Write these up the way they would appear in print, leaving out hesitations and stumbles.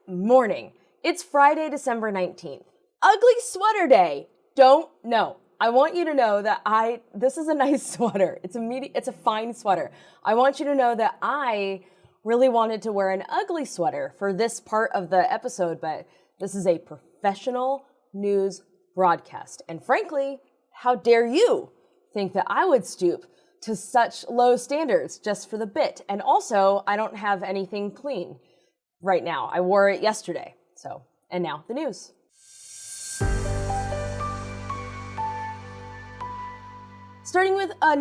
morning. It's Friday, December 19th. Ugly sweater day. Don't know. I want you to know that this is a nice sweater. It's a fine sweater. I want you to know that I really wanted to wear an ugly sweater for this part of the episode, but this is a professional news broadcast. And frankly, how dare you think that I would stoop to such low standards just for the bit? And also, I don't have anything clean right now. I wore it yesterday. And now the news. Starting with a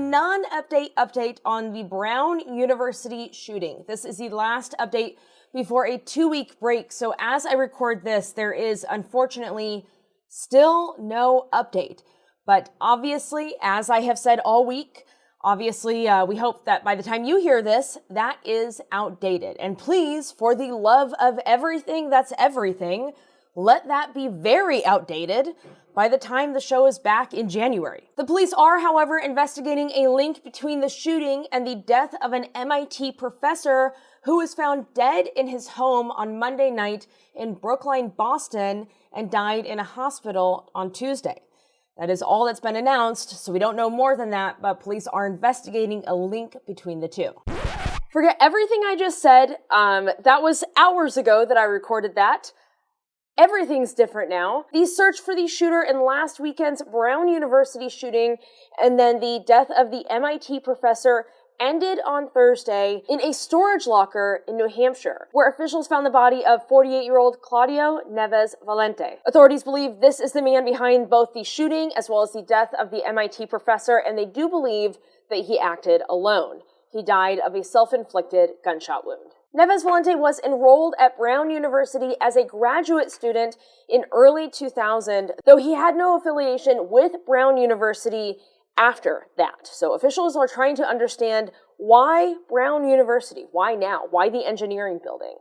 update on the Brown University shooting. This is the last update before a 2-week break. So as I record this, there is unfortunately still no update. But obviously, as I have said all week, we hope that by the time you hear this, that is outdated. And please, for the love of everything that's everything, let that be very outdated by the time the show is back in January. The police are, however, investigating a link between the shooting and the death of an MIT professor who was found dead in his home on Monday night in Brookline, Boston, and died in a hospital on Tuesday. That is all that's been announced, so we don't know more than that, but police are investigating a link between the two. Forget everything I just said. That was hours ago that I recorded that. Everything's different now. The search for the shooter in last weekend's Brown University shooting and then the death of the MIT professor ended on Thursday in a storage locker in New Hampshire, where officials found the body of 48-year-old Claudio Neves Valente. Authorities believe this is the man behind both the shooting as well as the death of the MIT professor, and they do believe that he acted alone. He died of a self-inflicted gunshot wound. Neves Valente was enrolled at Brown University as a graduate student in early 2000, though he had no affiliation with Brown University after that. So officials are trying to understand why Brown University, why now, why the engineering building.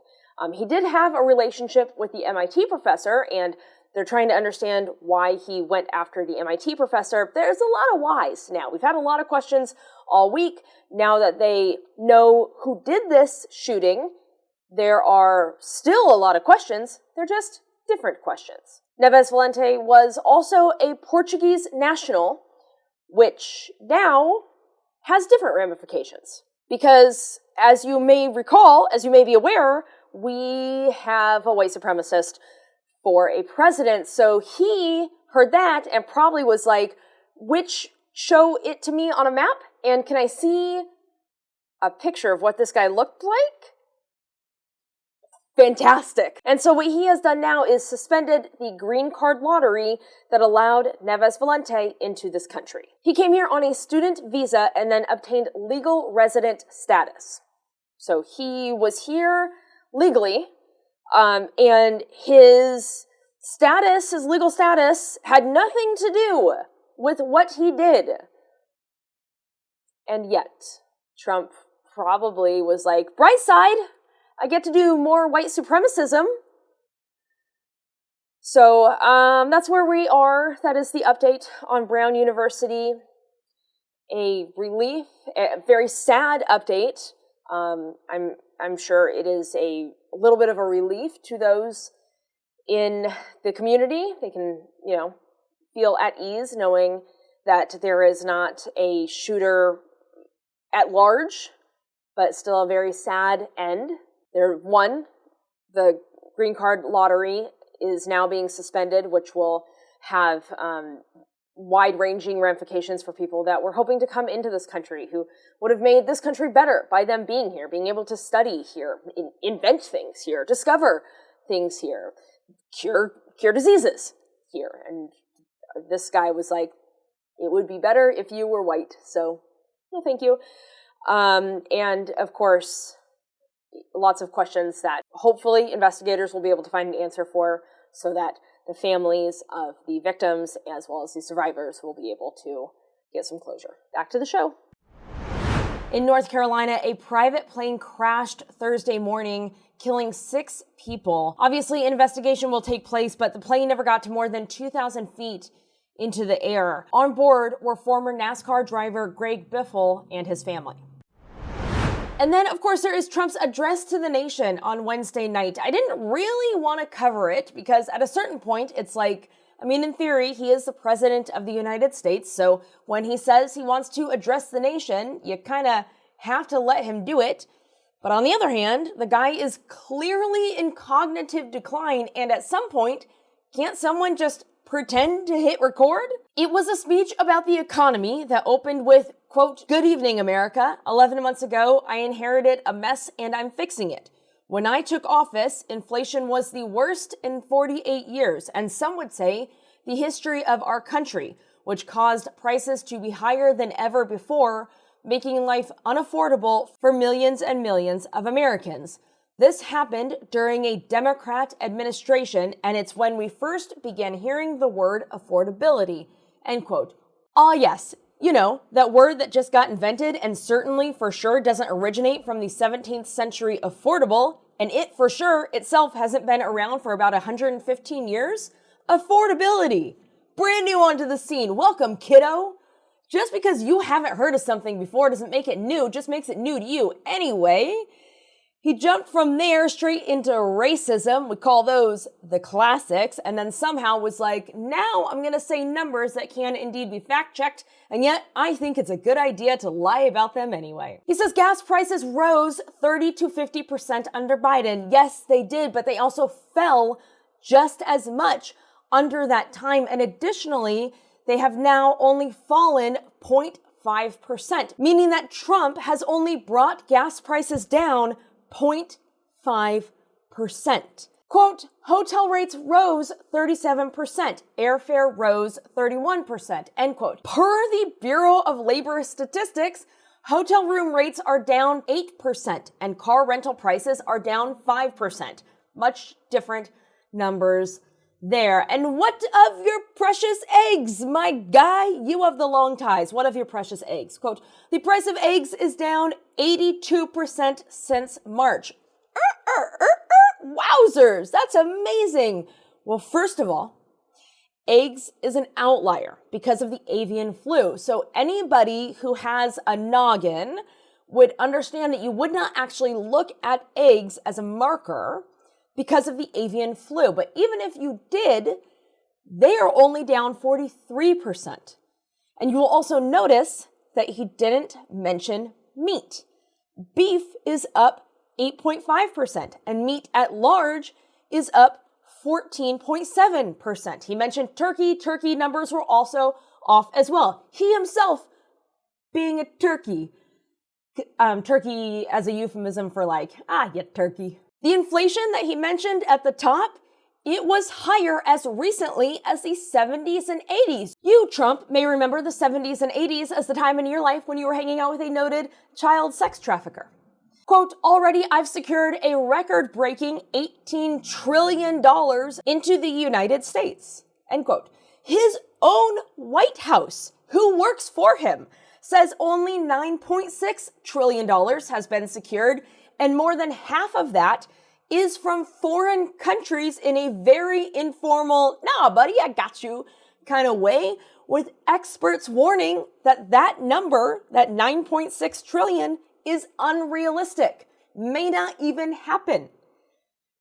He did have a relationship with the MIT professor, and they're trying to understand why he went after the MIT professor. There's a lot of whys now. We've had a lot of questions all week. Now that they know who did this shooting, there are still a lot of questions. They're just different questions. Neves Valente was also a Portuguese national, which now has different ramifications. Because, as you may recall, as you may be aware, we have a white supremacist for a president. So he heard that and probably was like, show it to me on a map, and can I see a picture of what this guy looked like? Fantastic. And so what he has done now is suspended the green card lottery that allowed Neves Valente into this country. He came here on a student visa and then obtained legal resident status. So he was here legally, and his legal status had nothing to do with what he did. And yet, Trump probably was like, bright side, I get to do more white supremacism. So that's where we are. That is the update on Brown University. A very sad update. I'm sure it is a little bit of a relief to those in the community. They can, feel at ease knowing that there is not a shooter at large, but still a very sad end. The green card lottery is now being suspended, which will have wide-ranging ramifications for people that were hoping to come into this country, who would have made this country better by them being here, being able to study here, invent things here, discover things here, cure diseases here. And this guy was like, it would be better if you were white. So, no, thank you. And of course, lots of questions that hopefully investigators will be able to find an answer for, so that the families of the victims as well as the survivors will be able to get some closure. Back to the show. In North Carolina, a private plane crashed Thursday morning, killing 6 people. Obviously, an investigation will take place, but the plane never got to more than 2,000 feet into the air. On board were former NASCAR driver Greg Biffle and his family. And then, of course, there is Trump's address to the nation on Wednesday night. I didn't really want to cover it because at a certain point, it's like, I mean, in theory, he is the president of the United States. So when he says he wants to address the nation, you kind of have to let him do it. But on the other hand, the guy is clearly in cognitive decline. And at some point, can't someone just pretend to hit record? It was a speech about the economy that opened with, quote, "Good evening, America. 11 months ago, I inherited a mess and I'm fixing it. When I took office, inflation was the worst in 48 years, and some would say the history of our country, which caused prices to be higher than ever before, making life unaffordable for millions and millions of Americans. This happened during a Democrat administration, and it's when we first began hearing the word affordability," end quote. Ah, yes, you know, that word that just got invented and certainly for sure doesn't originate from the 17th century affordable, and it for sure itself hasn't been around for about 115 years. Affordability. Brand new onto the scene. Welcome, kiddo. Just because you haven't heard of something before doesn't make it new, just makes it new to you. Anyway, he jumped from there straight into racism. We call those the classics. And then somehow was like, now I'm going to say numbers that can indeed be fact-checked. And yet I think it's a good idea to lie about them anyway. He says gas prices rose 30 to 50% under Biden. Yes, they did, but they also fell just as much under that time. And additionally, they have now only fallen 0.5%, meaning that Trump has only brought gas prices down 0.5%. Quote, "Hotel rates rose 37%, airfare rose 31%, end quote. Per the Bureau of Labor Statistics, hotel room rates are down 8% and car rental prices are down 5%. Much different numbers there. And what of your precious eggs, my guy? You have the long ties. What of your precious eggs? Quote, "The price of eggs is down 82% since March." Wowzers, that's amazing. Well, first of all, eggs is an outlier because of the avian flu. So anybody who has a noggin would understand that you would not actually look at eggs as a marker because of the avian flu. But even if you did, they are only down 43%. And you will also notice that he didn't mention meat. Beef is up 8.5%, and meat at large is up 14.7%. He mentioned turkey. Turkey numbers were also off as well. He himself being a turkey. Turkey as a euphemism for like, you turkey. The inflation that he mentioned at the top, it was higher as recently as the 70s and 80s. You, Trump, may remember the 70s and 80s as the time in your life when you were hanging out with a noted child sex trafficker. Quote, "Already I've secured a record-breaking $18 trillion into the United States," end quote. His own White House, who works for him, says only $9.6 trillion has been secured, and more than half of that is from foreign countries in a very informal, "nah, buddy, I got you" kind of way, with experts warning that that number, that 9.6 trillion, is unrealistic, may not even happen.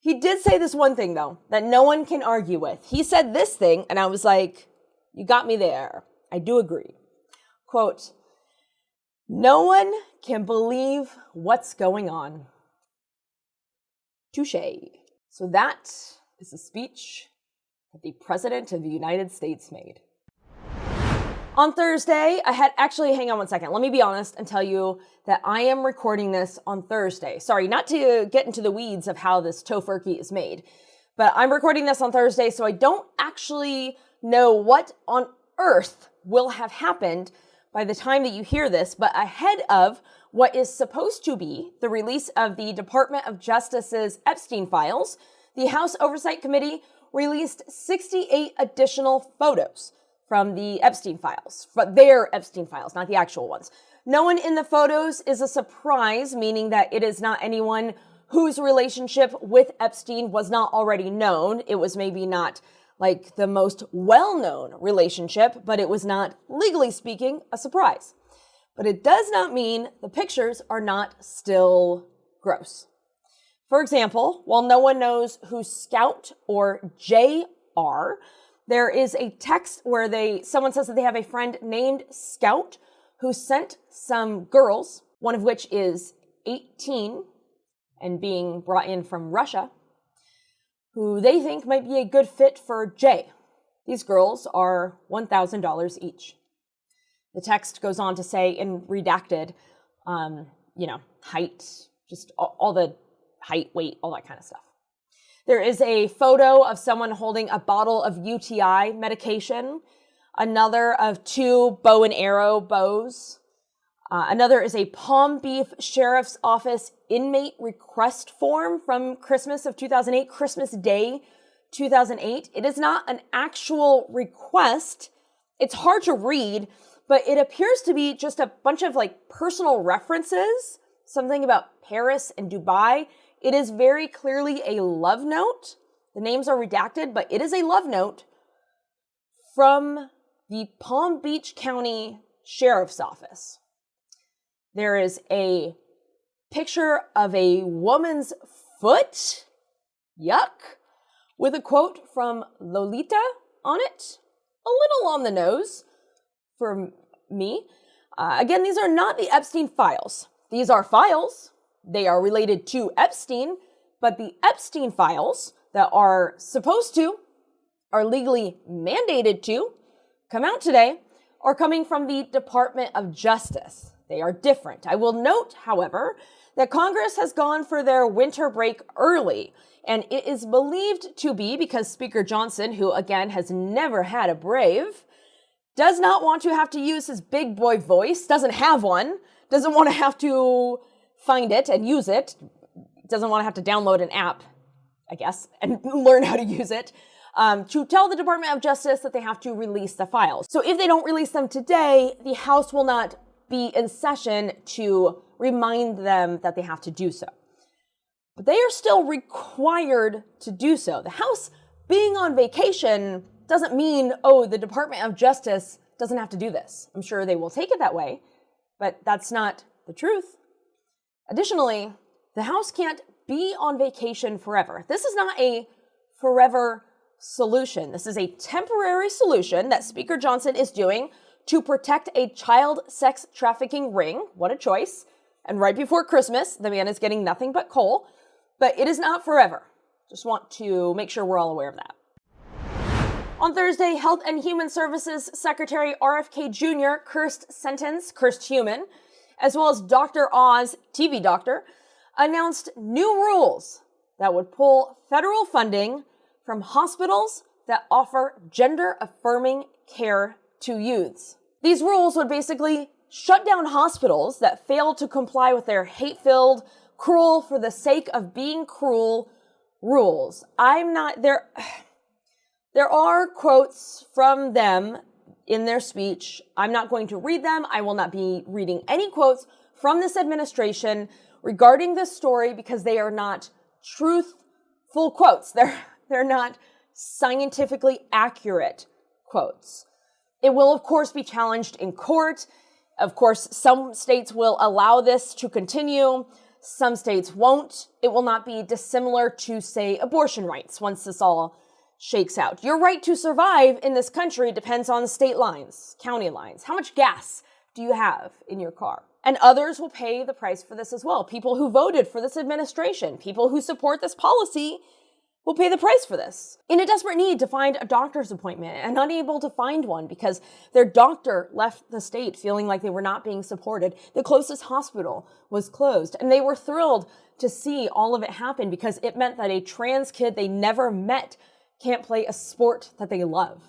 He did say this one thing, though, that no one can argue with. He said this thing, and I was like, you got me there. I do agree. Quote, "No one can believe what's going on." Touché. So that is the speech that the President of the United States made. On Thursday, hang on one second. Let me be honest and tell you that I am recording this on Thursday. Sorry, not to get into the weeds of how this tofurkey is made, but I'm recording this on Thursday, so I don't actually know what on earth will have happened by the time that you hear this, but ahead of what is supposed to be the release of the Department of Justice's Epstein files, the House Oversight Committee released 68 additional photos from the Epstein files, but their Epstein files, not the actual ones. No one in the photos is a surprise, meaning that it is not anyone whose relationship with Epstein was not already known. It was maybe not like the most well-known relationship, but it was not, legally speaking, a surprise. But it does not mean the pictures are not still gross. For example, while no one knows who Scout or Jay are, there is a text where someone says that they have a friend named Scout who sent some girls, one of which is 18 and being brought in from Russia, who they think might be a good fit for Jay. These girls are $1,000 each. The text goes on to say in redacted, height, just all the height, weight, all that kind of stuff. There is a photo of someone holding a bottle of UTI medication, another of 2 bow and arrow bows. Another is a Palm Beach Sheriff's Office inmate request form from Christmas of 2008, Christmas Day 2008. It is not an actual request. It's hard to read, but it appears to be just a bunch of personal references, something about Paris and Dubai. It is very clearly a love note. The names are redacted, but it is a love note from the Palm Beach County Sheriff's Office. There is a picture of a woman's foot, yuck, with a quote from Lolita on it, a little on the nose for me. Again, these are not the Epstein files. These are files. They are related to Epstein, but the Epstein files that are legally mandated to come out today are coming from the Department of Justice. They are different. I will note, however, that Congress has gone for their winter break early, and it is believed to be because Speaker Johnson, who again has never had a brave, does not want to have to use his big boy voice, doesn't have one, doesn't want to have to find it and use it, doesn't want to have to download an app, I guess, and learn how to use it, to tell the Department of Justice that they have to release the files. So if they don't release them today, the House will not be in session to remind them that they have to do so. But they are still required to do so. The House being on vacation doesn't mean, the Department of Justice doesn't have to do this. I'm sure they will take it that way, but that's not the truth. Additionally, the House can't be on vacation forever. This is not a forever solution. This is a temporary solution that Speaker Johnson is doing to protect a child sex trafficking ring. What a choice. And right before Christmas, the man is getting nothing but coal. But it is not forever. Just want to make sure we're all aware of that. On Thursday, Health and Human Services Secretary RFK Jr. cursed human, as well as Dr. Oz, TV doctor, announced new rules that would pull federal funding from hospitals that offer gender-affirming care to youths. These rules would basically shut down hospitals that fail to comply with their hate-filled, cruel for the sake of being cruel rules. There are quotes from them in their speech. I'm not going to read them. I will not be reading any quotes from this administration regarding this story because they are not truthful quotes. They're not scientifically accurate quotes. It will, of course, be challenged in court. Of course, some states will allow this to continue. Some states won't. It will not be dissimilar to, say, abortion rights once this all shakes out. Your right to survive in this country depends on state lines, county lines. How much gas do you have in your car? And others will pay the price for this as well. People who voted for this administration, people who support this policy will pay the price for this. In a desperate need to find a doctor's appointment and unable to find one because their doctor left the state feeling like they were not being supported. The closest hospital was closed, and they were thrilled to see all of it happen because it meant that a trans kid they never met can't play a sport that they love.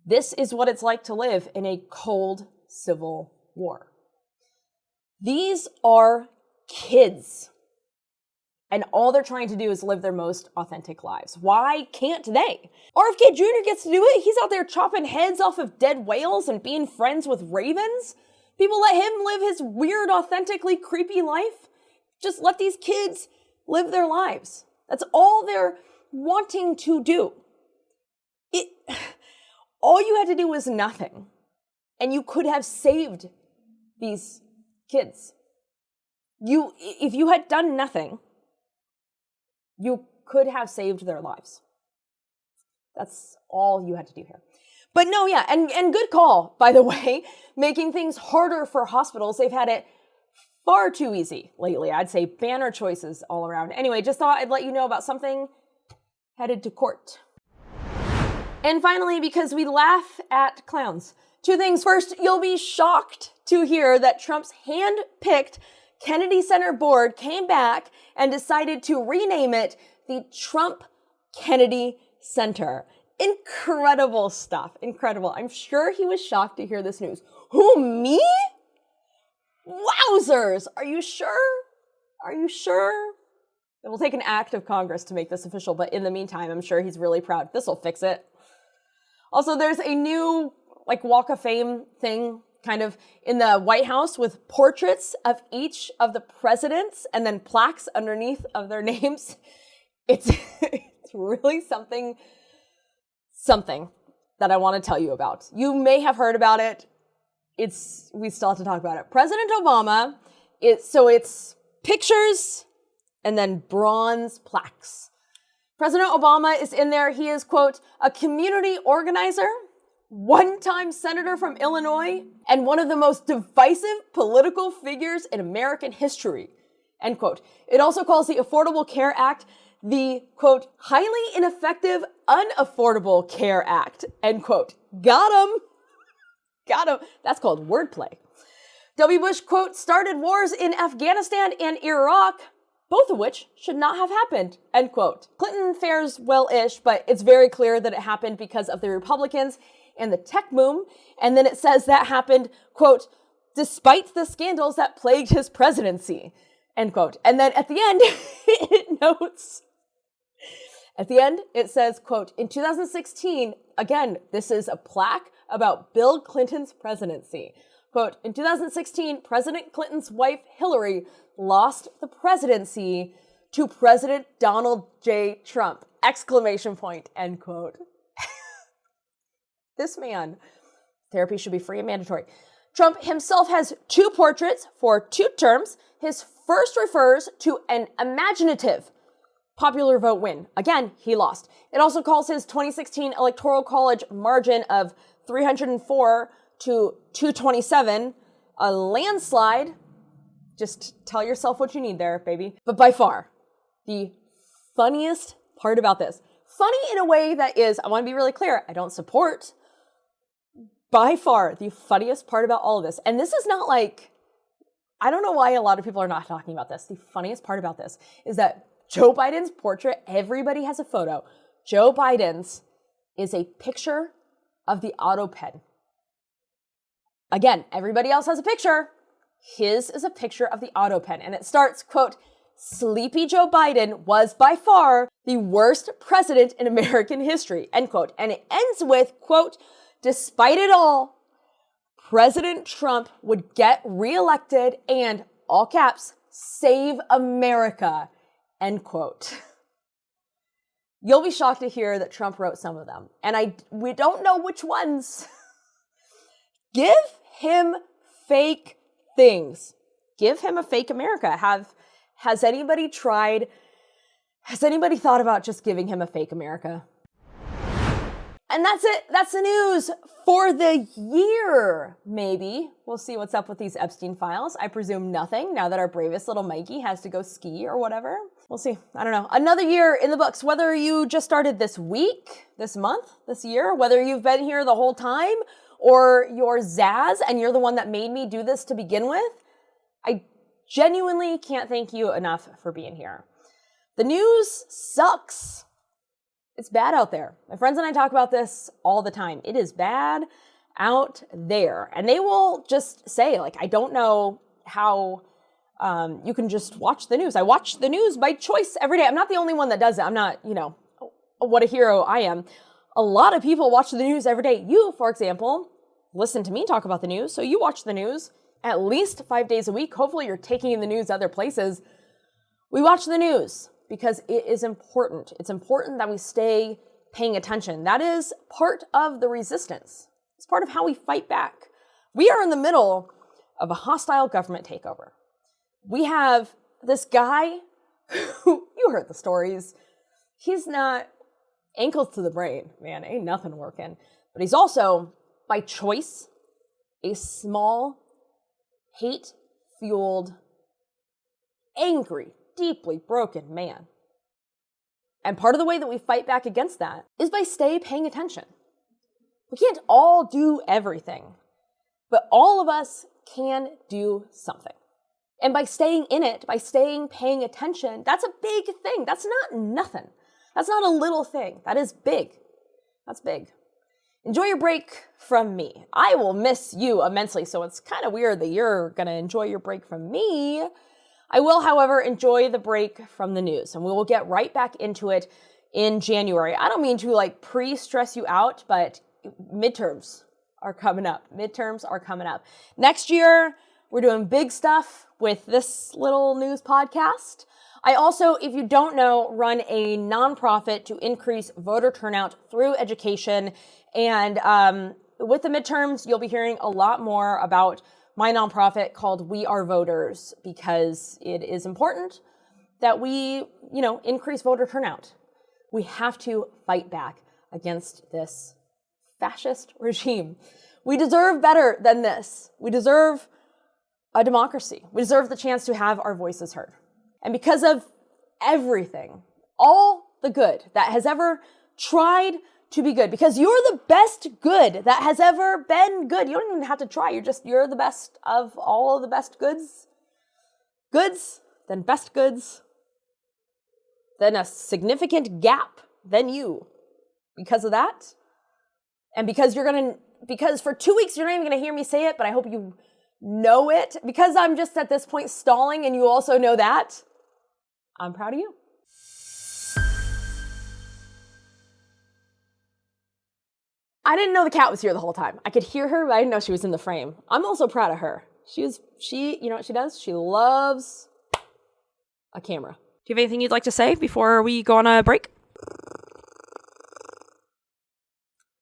This is what it's like to live in a cold civil war. These are kids. And all they're trying to do is live their most authentic lives. Why can't they? RFK Jr. gets to do it. He's out there chopping heads off of dead whales and being friends with ravens. People let him live his weird, authentically creepy life. Just let these kids live their lives. That's all they're wanting to do. All you had to do was nothing. And you could have saved these kids. If you had done nothing, you could have saved their lives. That's all you had to do here. But no, yeah, and good call, by the way, making things harder for hospitals. They've had it far too easy lately. I'd say banner choices all around. Anyway, just thought I'd let you know about something headed to court. And finally, because we laugh at clowns, two things. First, you'll be shocked to hear that Trump's hand-picked Kennedy Center board came back and decided to rename it the Trump Kennedy Center. Incredible stuff. Incredible. I'm sure he was shocked to hear this news. Who, me? Wowzers. Are you sure? Are you sure? It will take an act of Congress to make this official, but in the meantime, I'm sure he's really proud. This will fix it. Also, there's a new Walk of Fame thing kind of in the White House with portraits of each of the presidents and then plaques underneath of their names. It's really something that I want to tell you about. You may have heard about it. We still have to talk about it. President Obama, it's pictures and then bronze plaques. President Obama is in there. He is, quote, a community organizer, one-time senator from Illinois, and one of the most divisive political figures in American history, end quote. It also calls the Affordable Care Act the, quote, highly ineffective, unaffordable Care Act, end quote. Got him. Got him. That's called wordplay. W. Bush, quote, started wars in Afghanistan and Iraq, both of which should not have happened, end quote. Clinton fares well-ish, but it's very clear that it happened because of the Republicans and the tech boom. And then it says that happened, quote, despite the scandals that plagued his presidency, end quote. And then at the end, it notes, at the end, it says, quote, in 2016, again, this is a plaque about Bill Clinton's presidency. Quote, in 2016, President Clinton's wife, Hillary, lost the presidency to President Donald J. Trump, exclamation point, end quote. This man, therapy should be free and mandatory. Trump himself has two portraits for 2 terms. His first refers to an imaginative popular vote win. Again, he lost. It also calls his 2016 Electoral College margin of 304 to 227 a landslide. Just tell yourself what you need there, baby. But by far, the funniest part about this, funny in a way that is, I want to be really clear, I don't support, by far the funniest part about all of this, and this is not I don't know why a lot of people are not talking about this. The funniest part about this is that Joe Biden's portrait, everybody has a photo. Joe Biden's is a picture of the autopen. Again, everybody else has a picture. His is a picture of the autopen, and it starts, quote, Sleepy Joe Biden was by far the worst president in American history, end quote. And it ends with, quote, despite it all, President Trump would get reelected and, all caps, save America, end quote. You'll be shocked to hear that Trump wrote some of them, and we don't know which ones. Give him fake things. Give him a fake America. Has anybody thought about just giving him a fake America? And that's it. That's the news for the year, maybe. We'll see what's up with these Epstein files. I presume nothing now that our bravest little Mikey has to go ski or whatever. We'll see. I don't know. Another year in the books, whether you just started this week, this month, this year, whether you've been here the whole time or you're Zaz and you're the one that made me do this to begin with. I genuinely can't thank you enough for being here. The news sucks. It's bad out there. My friends and I talk about this all the time. It is bad out there. And they will just say, I don't know how you can just watch the news. I watch the news by choice every day. I'm not the only one that does it. I'm not, what a hero I am. A lot of people watch the news every day. You, for example, listen to me talk about the news. So you watch the news at least 5 days a week. Hopefully you're taking in the news other places. We watch the news because it is important. It's important that we stay paying attention. That is part of the resistance. It's part of how we fight back. We are in the middle of a hostile government takeover. We have this guy who, you heard the stories, he's not ankles to the brain, man, ain't nothing working. But he's also, by choice, a small, hate-fueled, angry, deeply broken man. And part of the way that we fight back against that is by paying attention. We can't all do everything, but all of us can do something. And by staying in it, by paying attention, that's a big thing. That's not nothing. That's not a little thing. That is big. That's big. Enjoy your break from me. I will miss you immensely, so it's kind of weird that you're going to enjoy your break from me. I will, however, enjoy the break from the news, and we will get right back into it in January. I don't mean to pre-stress you out, but midterms are coming up. Midterms are coming up. Next year, we're doing big stuff with this little news podcast. I also, if you don't know, run a nonprofit to increase voter turnout through education. And with the midterms, you'll be hearing a lot more about my nonprofit called We Are Voters, because it is important that we, increase voter turnout. We have to fight back against this fascist regime. We deserve better than this. We deserve a democracy. We deserve the chance to have our voices heard. And because of everything, all the good that has ever tried to be good, because you're the best good that has ever been good. You don't even have to try. You're the best of all of the best goods. Goods, then best goods, then a significant gap, then you. Because of that, and because for 2 weeks you're not even going to hear me say it, but I hope you know it, because I'm just at this point stalling and you also know that, I'm proud of you. I didn't know the cat was here the whole time. I could hear her, but I didn't know she was in the frame. I'm also proud of her. You know what she does? She loves a camera. Do you have anything you'd like to say before we go on a break?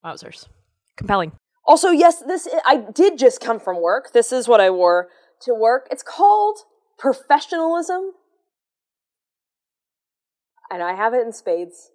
Wowzers. Compelling. Also, yes, I did just come from work. This is what I wore to work. It's called professionalism. And I have it in spades.